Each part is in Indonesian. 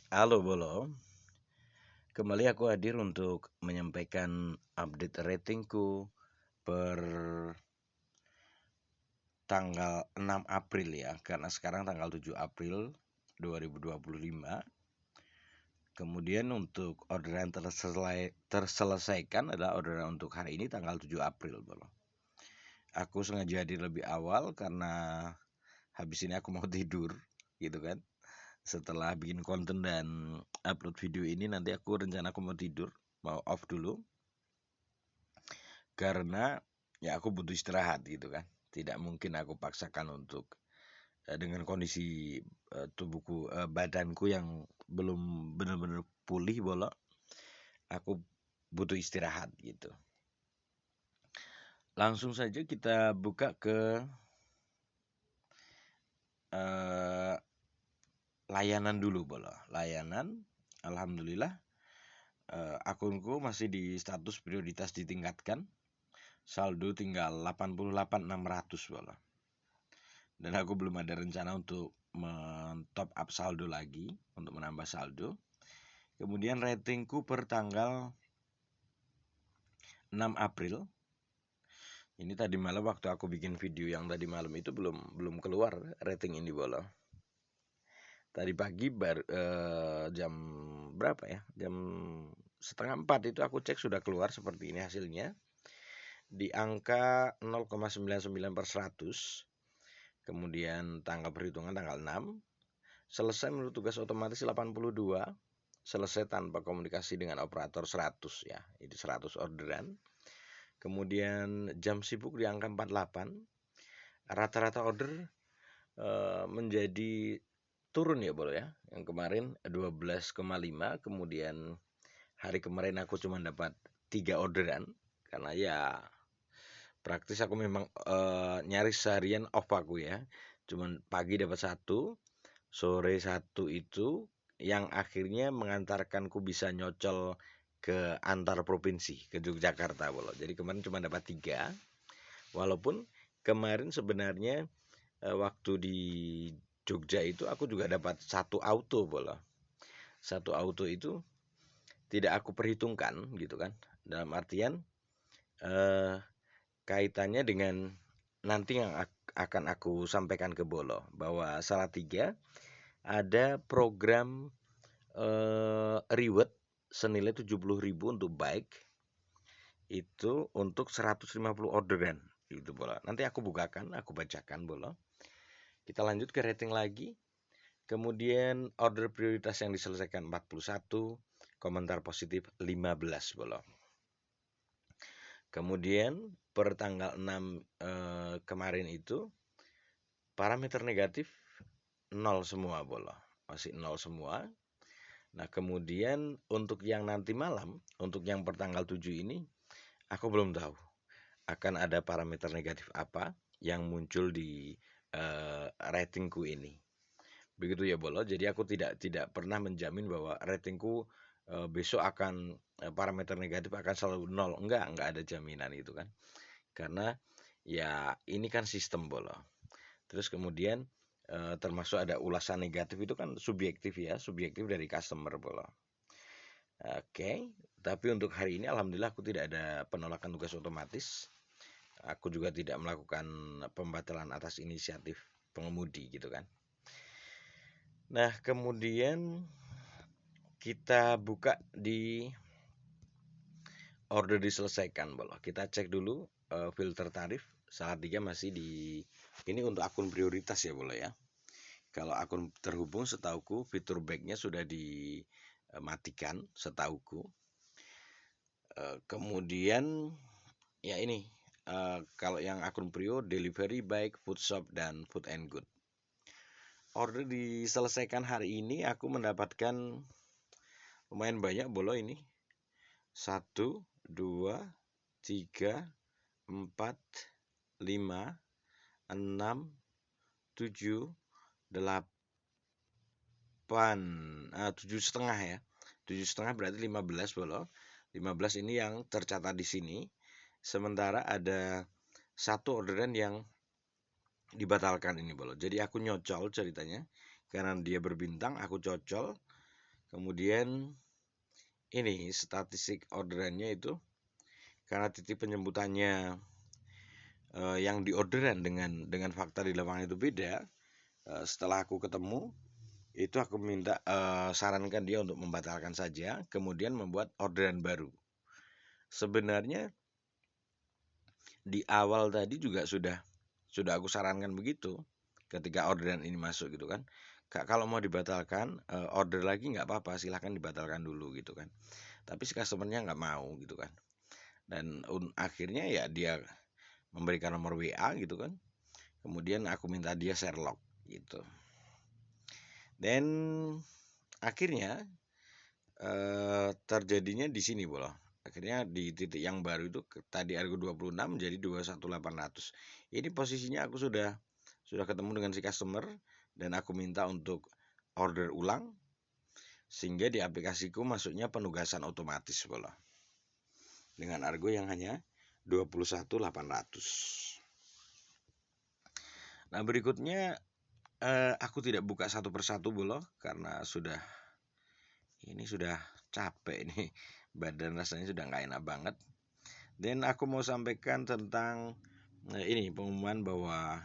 Halo Bolo, kembali aku hadir untuk menyampaikan update ratingku per tanggal 6 April ya, karena sekarang tanggal 7 April 2025. Kemudian untuk orderan terselesaikan adalah orderan untuk hari ini tanggal 7 April Bolo. Aku sengaja hadir lebih awal karena habis ini aku mau tidur gitu kan. Setelah bikin konten dan upload video ini nanti rencana aku mau tidur, mau off dulu karena ya aku butuh istirahat gitu kan. Tidak mungkin aku paksakan untuk dengan kondisi tubuhku, badanku yang belum benar-benar pulih bolok, aku butuh istirahat gitu. Langsung saja kita buka ke layanan dulu bolok. Layanan, alhamdulillah akunku masih di status prioritas ditingkatkan. Saldo tinggal 88.600 bolok. Dan aku belum ada rencana untuk men-top up saldo lagi, untuk menambah saldo. Kemudian ratingku per tanggal 6 April. Ini tadi malam waktu aku bikin video yang tadi malam itu belum keluar rating ini bola. Tadi pagi jam berapa ya? Jam setengah 4 itu aku cek sudah keluar seperti ini hasilnya. Di angka 0,99/100. Kemudian tanggal perhitungan tanggal 6. Selesai menurut tugas otomatis 82. Selesai tanpa komunikasi dengan operator 100 ya. Ini 100 orderan. Kemudian jam sibuk di angka 48. Rata-rata order menjadi turun ya Bro ya. Yang kemarin 12,5. Kemudian hari kemarin aku cuma dapat 3 orderan. Karena ya praktis aku memang nyaris seharian off aku ya. Cuman pagi dapat 1, sore 1 itu yang akhirnya mengantarkanku bisa nyocol ke antar provinsi, ke Yogyakarta Bolo. Jadi kemarin cuma dapat 3. Walaupun kemarin sebenarnya waktu di Jogja itu aku juga dapat 1 auto Bolo. 1 auto itu tidak aku perhitungkan gitu kan. Dalam artian kaitannya dengan nanti yang akan aku sampaikan ke Bolo bahwa Salatiga ada program reward senilai 70.000 untuk bike itu untuk 150 orderan itu Bolo. Nanti aku bukakan, aku bacakan Bolo. Kita lanjut ke rating lagi. Kemudian order prioritas yang diselesaikan 41, komentar positif 15 Bolo. Kemudian per tanggal 6 kemarin itu parameter negatif 0 semua Bolo. Masih 0 semua. Nah, kemudian untuk yang nanti malam, untuk yang per tanggal 7 ini aku belum tahu akan ada parameter negatif apa yang muncul di ratingku ini. Begitu ya Bolo. Jadi aku tidak pernah menjamin bahwa ratingku besok akan parameter negatif akan selalu 0. Enggak ada jaminan itu kan. Karena ya ini kan sistem Bolo. Terus kemudian termasuk ada ulasan negatif itu kan subjektif ya, subjektif dari customer Bolo. Oke, tapi untuk hari ini alhamdulillah aku tidak ada penolakan tugas otomatis. Aku juga tidak melakukan pembatalan atas inisiatif pengemudi gitu kan. Nah, kemudian kita buka di order diselesaikan Bolo. Kita cek dulu filter tarif. Salatiga masih di ini untuk akun prioritas ya Bolo ya. Kalau akun terhubung setauku fitur backnya sudah dimatikan setauku. Kemudian ya ini kalau yang akun Prio delivery baik food shop dan food and good. Order diselesaikan hari ini aku mendapatkan lumayan banyak Bolo ini. 1, 2, 3, 4, 5, 6, 7, 8, 7,5 ya. 7,5 berarti 15 Bolo. 15 ini yang tercatat di sini. Sementara ada 1 orderan yang dibatalkan ini Bolo. Jadi aku nyocol ceritanya. Karena dia berbintang aku cocol. Kemudian ini statistik orderannya itu karena titik penjemputannya yang diorderan dengan fakta di lapangan itu beda. Setelah aku ketemu itu aku minta sarankan dia untuk membatalkan saja, kemudian membuat orderan baru. Sebenarnya di awal tadi juga sudah aku sarankan begitu ketika orderan ini masuk gitu kan. Kak, kalau mau dibatalkan order lagi nggak apa-apa, silahkan dibatalkan dulu gitu kan. Tapi si customernya nggak mau gitu kan. Dan akhirnya ya dia memberikan nomor WA gitu kan. Kemudian aku minta dia share log gitu. Dan akhirnya terjadinya di sini bola. Akhirnya di titik yang baru itu tadi Argo 26 jadi 21800. Ini posisinya aku sudah ketemu dengan si customer dan aku minta untuk order ulang sehingga di aplikasiku masuknya penugasan otomatis bola. Dengan Argo yang hanya 21800. Nah, berikutnya aku tidak buka satu persatu bola karena sudah capek nih. Badan rasanya sudah nggak enak banget. Dan aku mau sampaikan tentang ini pengumuman bahwa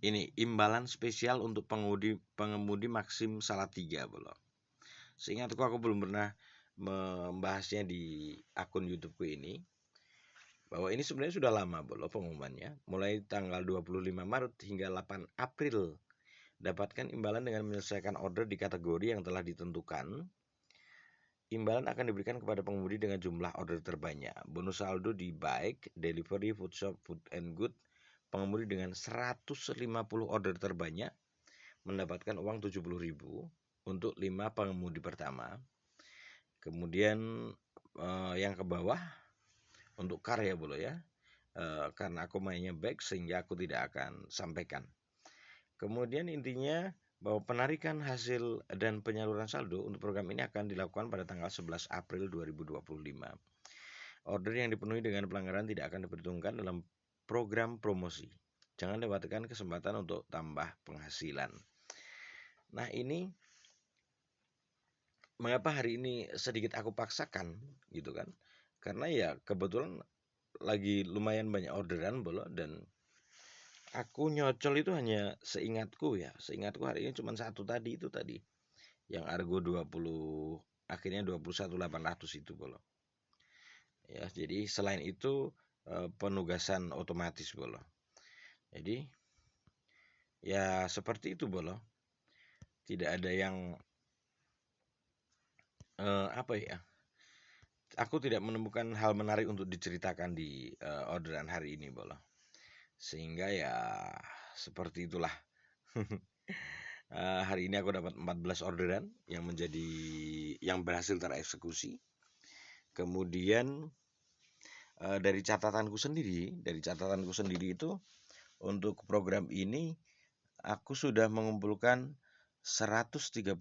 ini imbalan spesial untuk pengemudi Maxim Salatiga bola. Seingatku aku belum pernah membahasnya di akun YouTubeku ini. Bahwa ini sebenarnya sudah lama bola pengumumannya. Mulai tanggal 25 Maret hingga 8 April. Dapatkan imbalan dengan menyelesaikan order di kategori yang telah ditentukan. Imbalan akan diberikan kepada pengemudi dengan jumlah order terbanyak. Bonus saldo di bike, delivery, food shop, food and good. Pengemudi dengan 150 order terbanyak mendapatkan uang 70.000 untuk 5 pengemudi pertama. Kemudian yang ke bawah untuk car ya bolo ya. Karena aku mainnya back sehingga aku tidak akan sampaikan. Kemudian intinya bahwa penarikan hasil dan penyaluran saldo untuk program ini akan dilakukan pada tanggal 11 April 2025. Order yang dipenuhi dengan pelanggaran tidak akan diperhitungkan dalam program promosi. Jangan lewatkan kesempatan untuk tambah penghasilan. Nah, ini mengapa hari ini sedikit aku paksakan gitu kan? Karena ya kebetulan lagi lumayan banyak orderan bola dan aku nyocol itu hanya seingatku hari ini cuma satu tadi itu tadi yang Argo 20 akhirnya 21800 itu bola. Ya, jadi selain itu penugasan otomatis bola. Jadi ya seperti itu bola. Tidak ada yang apa ya? Aku tidak menemukan hal menarik untuk diceritakan di orderan hari ini bola. Sehingga ya seperti itulah. Hari ini aku dapat 14 orderan yang berhasil tereksekusi. Kemudian dari catatanku sendiri itu untuk program ini aku sudah mengumpulkan 132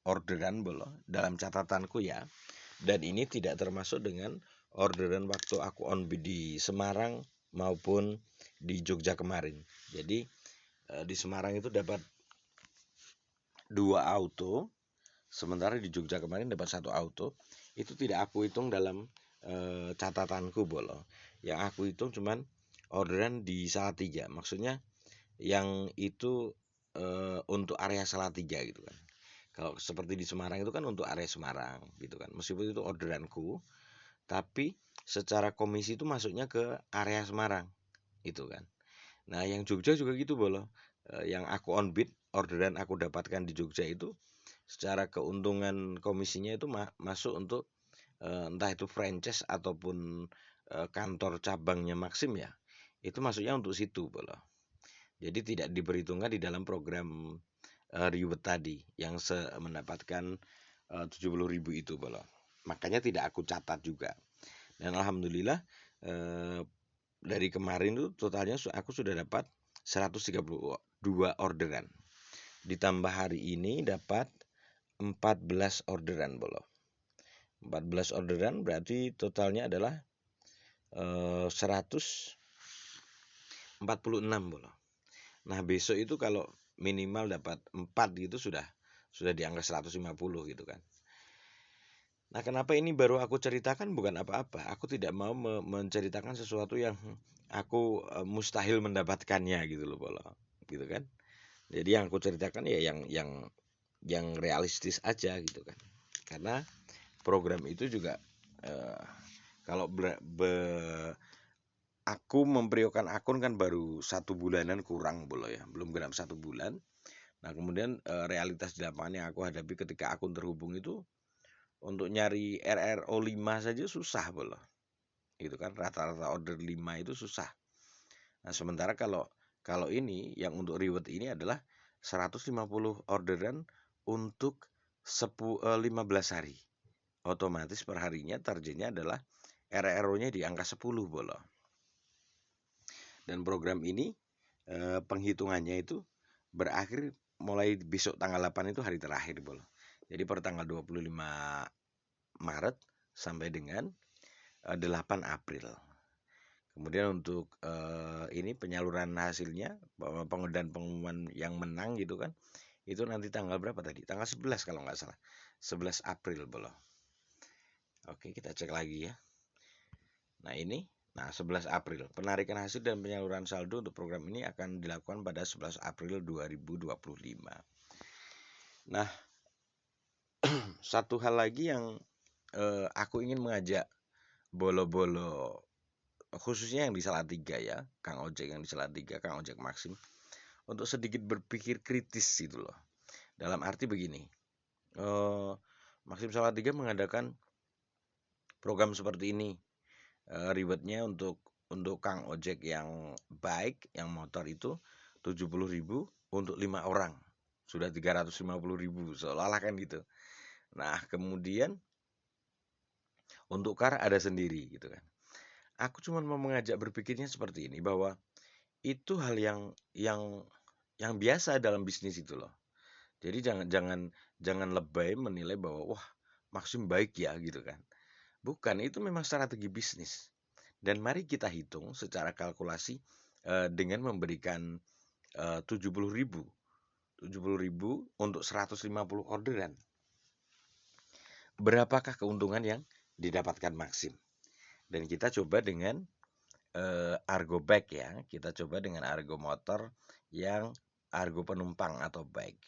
orderan dalam catatanku ya. Dan ini tidak termasuk dengan orderan waktu aku on bid di Semarang maupun di Jogja kemarin. Jadi di Semarang itu dapat 2 auto, sementara di Jogja kemarin dapat 1 auto. Itu tidak aku hitung dalam catatanku bolo. Yang aku hitung cuman orderan di Salatiga. Maksudnya yang itu untuk area Salatiga gitu kan. Kalau seperti di Semarang itu kan untuk area Semarang gitu kan. Meskipun itu orderanku, tapi secara komisi itu masuknya ke area Semarang gitu kan. Nah, yang Jogja juga gitu bolo. Yang aku on bid, orderan aku dapatkan di Jogja itu secara keuntungan komisinya itu masuk untuk entah itu franchise ataupun kantor cabangnya Maxim ya. Itu masuknya untuk situ bolo. Jadi tidak diperhitungkan di dalam program reward tadi yang mendapatkan 70.000 itu bolo. Makanya tidak aku catat juga. Dan alhamdulillah dari kemarin tuh totalnya aku sudah dapat 132 orderan. Ditambah hari ini dapat 14 orderan bolo. 14 orderan berarti totalnya adalah 146 bolo. Nah, besok itu kalau minimal dapat 4 gitu sudah di angka 150 gitu kan. Nah, kenapa ini baru aku ceritakan bukan apa-apa. Aku tidak mau menceritakan sesuatu yang aku mustahil mendapatkannya gitu loh, Bolo. Gitu kan. Jadi yang aku ceritakan ya yang realistis aja gitu kan. Karena program itu juga kalau aku memperiokan akun kan baru 1 bulanan kurang Bolo ya, belum genap 1 bulan. Nah, kemudian realitas di lapangan yang aku hadapi ketika akun terhubung itu untuk nyari RRO 5 saja susah Bolo. Gitu kan, rata-rata order 5 itu susah. Nah, sementara kalau ini yang untuk reward ini adalah 150 orderan untuk 15 hari. Otomatis perharinya targetnya adalah RRO-nya di angka 10 Bolo. Dan program ini penghitungannya itu berakhir mulai besok tanggal 8 itu hari terakhir Bolo. Jadi per tanggal 25 Maret sampai dengan 8 April. Kemudian untuk ini penyaluran hasilnya, dan pengumuman yang menang gitu kan, itu nanti tanggal berapa tadi? Tanggal 11 kalau nggak salah. 11 April Bolo. Oke, kita cek lagi ya. Nah, 11 April. Penarikan hasil dan penyaluran saldo untuk program ini akan dilakukan pada 11 April 2025. Nah, satu hal lagi yang aku ingin mengajak bolo-bolo, khususnya yang di Salatiga ya, Kang Ojek yang di Salatiga, Kang Ojek Maxim, untuk sedikit berpikir kritis gitu loh. Dalam arti begini, Maxim Salatiga mengadakan program seperti ini. Rewardnya untuk Kang Ojek yang baik, yang motor itu 70.000 untuk 5 orang. Sudah 350.000 seolah-olah kan gitu. Nah, kemudian untuk car ada sendiri gitu kan. Aku cuma mau mengajak berpikirnya seperti ini, bahwa itu hal yang biasa dalam bisnis itu loh. Jadi jangan lebay menilai bahwa wah, Maxim baik ya gitu kan. Bukan, itu memang strategi bisnis. Dan mari kita hitung secara kalkulasi dengan memberikan 70.000 untuk 150 orderan. Berapakah keuntungan yang didapatkan Maxim? Dan kita coba dengan argo bike ya. Kita coba dengan argo motor yang argo penumpang atau bike.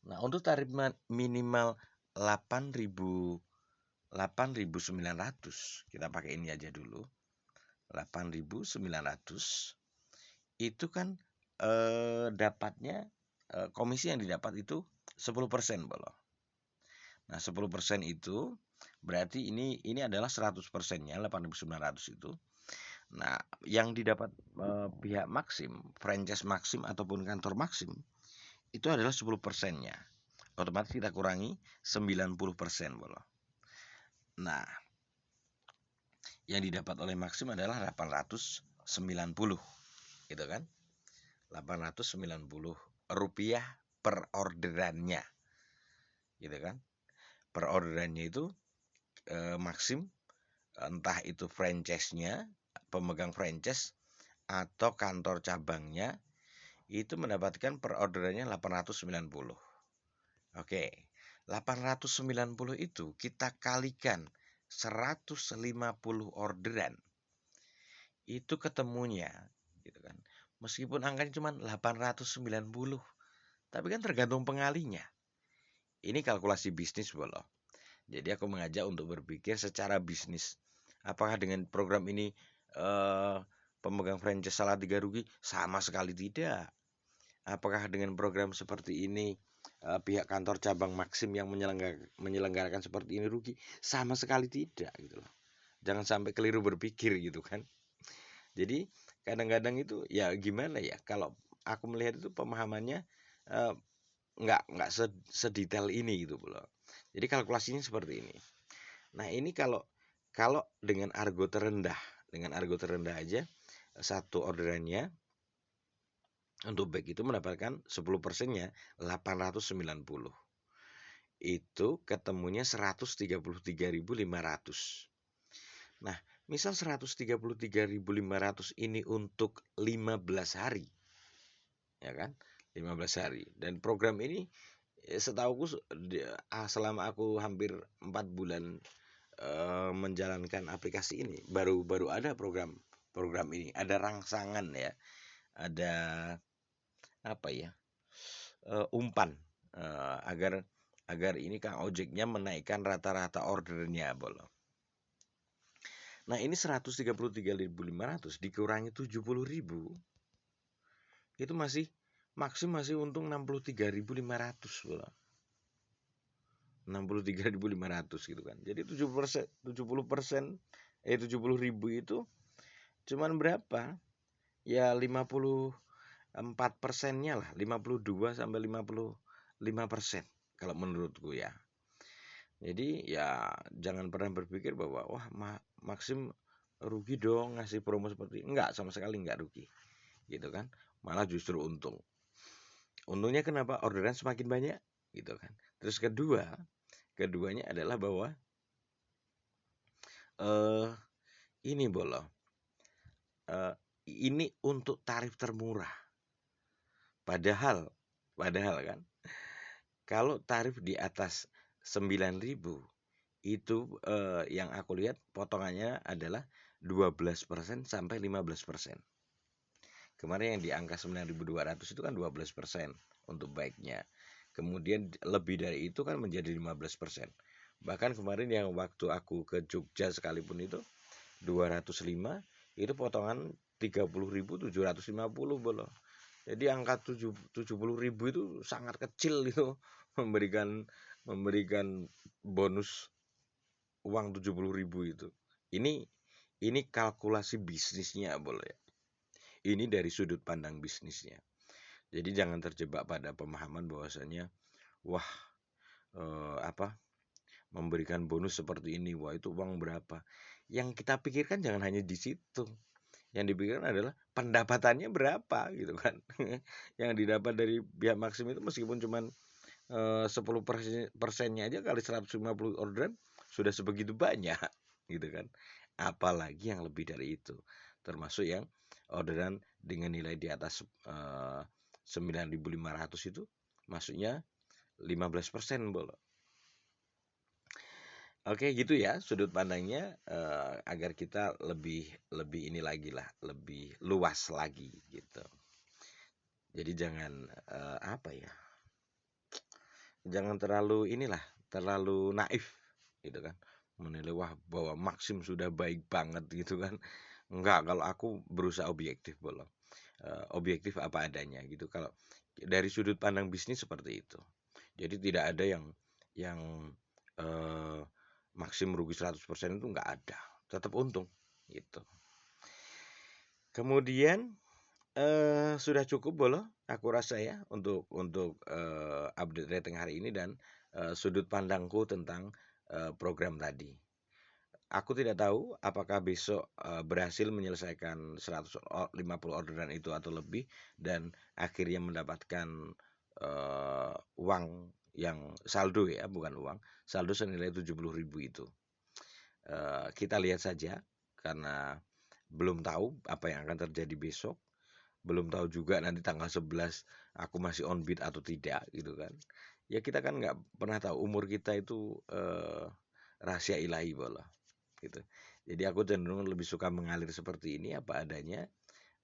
Nah, untuk tarif minimal 8.900, kita pakai ini aja dulu. 8.900 itu kan dapatnya komisi yang didapat itu 10% Bolo. Nah, 10% itu berarti ini adalah 100%-nya 8.900 itu. Nah, yang didapat pihak Maxim, franchise Maxim ataupun kantor Maxim itu adalah 10%-nya. Otomatis kita kurangi 90% Bolo. Nah, yang didapat oleh Maxim adalah 890 gitu kan. 890 rupiah per orderannya gitu kan. Per orderannya itu Maxim, entah itu franchise-nya, pemegang franchise atau kantor cabangnya, itu mendapatkan per orderannya 890. Oke, 890 itu kita kalikan 150 orderan, itu ketemunya gitu kan. Meskipun angkanya cuma 890, tapi kan tergantung pengalinya. Ini kalkulasi bisnis Bolo. Jadi aku mengajak untuk berpikir secara bisnis. Apakah dengan program ini pemegang franchise Salatiga rugi? Sama sekali tidak. Apakah dengan program seperti ini pihak kantor cabang Maxim yang menyelenggarakan seperti ini rugi? Sama sekali tidak gitu loh. Jangan sampai keliru berpikir gitu kan. Jadi kadang-kadang itu ya gimana ya, kalau aku melihat itu pemahamannya nggak sedetail ini gitu loh. Jadi kalkulasinya seperti ini. Nah, ini kalau dengan argo terendah aja satu orderannya untuk bag itu mendapatkan 10%-nya 890. Itu ketemunya 133.500. Nah, misal 133.500 ini untuk 15 hari. Ya kan? 15 hari. Dan program ini setauku selama aku hampir 4 bulan menjalankan aplikasi ini baru ada program ini, ada rangsangan ya, ada apa ya, umpan agar agar ini Kang Ojeknya menaikkan rata-rata ordernya bolo. Nah ini 133.500 dikurangi 70.000 itu masih untung 63.500 bolo. 63.500 gitu kan. Jadi 70%, 70.000 itu cuman berapa? Ya 54%-nya lah, 52 sampai 55% kalau menurutku ya. Jadi ya jangan pernah berpikir bahwa wah Maxim rugi dong ngasih promo seperti ini. Enggak, sama sekali enggak rugi. Gitu kan. Malah justru untung. Untungnya kenapa? Orderan semakin banyak gitu kan. Terus keduanya adalah bahwa ini bolo. Ini untuk tarif termurah. Padahal kan kalau tarif di atas 9.000 itu yang aku lihat potongannya adalah 12% sampai 15%. Kemarin yang di angka 9.200 itu kan 12% untuk baiknya. Kemudian lebih dari itu kan menjadi 15%. Bahkan kemarin yang waktu aku ke Jogja sekalipun itu 205 itu potongan 30.750 bolo. Jadi angka 70.000 itu sangat kecil itu memberikan bonus uang 70.000 itu. Ini kalkulasi bisnisnya boleh. Ini dari sudut pandang bisnisnya. Jadi jangan terjebak pada pemahaman bahwasanya wah memberikan bonus seperti ini, wah itu uang berapa. Yang kita pikirkan jangan hanya di situ. Yang dipikirkan adalah pendapatannya berapa gitu kan. Yang didapat dari pihak Maxim itu meskipun cuma 10%-nya aja kali 150 orderan sudah sebegitu banyak gitu kan. Apalagi yang lebih dari itu. Termasuk yang orderan dengan nilai di atas 9.500 itu masuknya 15% bolo. Oke gitu ya sudut pandangnya agar kita lebih ini lagi lah, lebih luas lagi gitu. Jadi jangan jangan terlalu terlalu naif gitu kan. Menilai wah bahwa Maxim sudah baik banget gitu kan. Enggak, kalau aku berusaha objektif bolong. Objektif apa adanya gitu. Kalau dari sudut pandang bisnis seperti itu. Jadi tidak ada yang Maxim rugi 100% itu enggak ada. Tetap untung gitu. Kemudian sudah cukup bolo aku rasa ya untuk update rating hari ini dan sudut pandangku tentang program tadi. Aku tidak tahu apakah besok berhasil menyelesaikan 150 orderan itu atau lebih dan akhirnya mendapatkan uang yang saldo ya, bukan uang, saldo senilai 70.000 itu. Kita lihat saja karena belum tahu apa yang akan terjadi besok. Belum tahu juga nanti tanggal 11 aku masih on beat atau tidak gitu kan. Ya kita kan nggak pernah tahu, umur kita itu rahasia ilahi bola gitu. Jadi aku cenderung lebih suka mengalir seperti ini apa adanya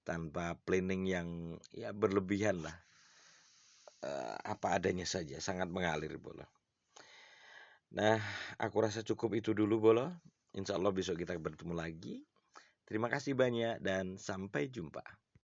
tanpa planning yang ya berlebihan lah. Apa adanya saja, sangat mengalir bola. Nah, aku rasa cukup itu dulu bola. Insya Allah besok kita bertemu lagi. Terima kasih banyak dan sampai jumpa.